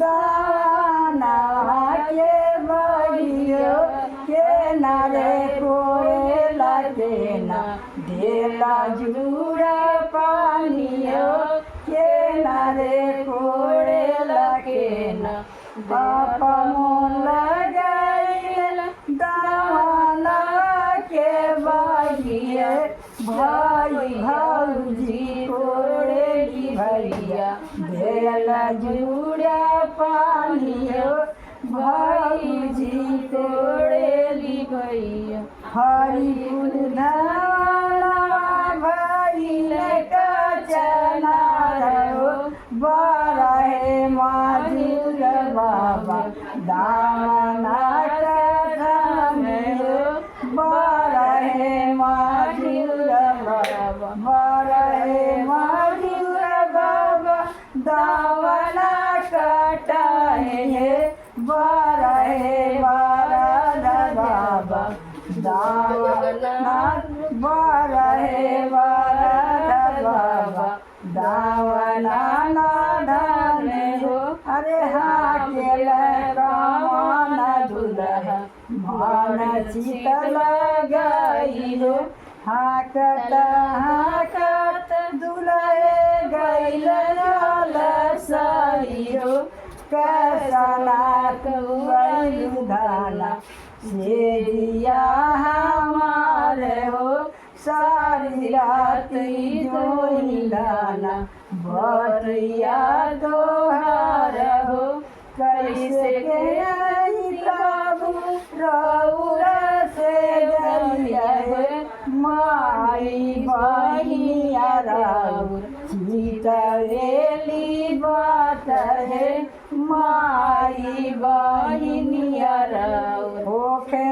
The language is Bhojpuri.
दाना के बहियो के नारे कोरेला के ना देला जुड़ा पानियो के नारे कोरेला के ना पापा मोन लगाइल दाना के बहिए भाई भाऊजी कोरेली भैया देला जुड़ा पानियो भाईजी कोरेली भैया हरी फूल धाना भइल कचना रो बरहे माधुर बाबा दाना कथा में बरहे माधुर बाबा बरहे माधुर बाबा दावना कटाए बरहे वरद बाबा दावना बरहे वरद बाबा दावना नाधन हो अरे हाकेल कामन दुलह मन चित लगाई हो हाकत हाकत दुलहे गैल सही हो कैसना कौलू धाना से दिया हमारे हो सारी रात जोई दाना बटिया दोहार हो कैसे के प्रभु रउरा से जलिया माई बहिया राउर चितरेली बात है माई बहिनिया राउर होखे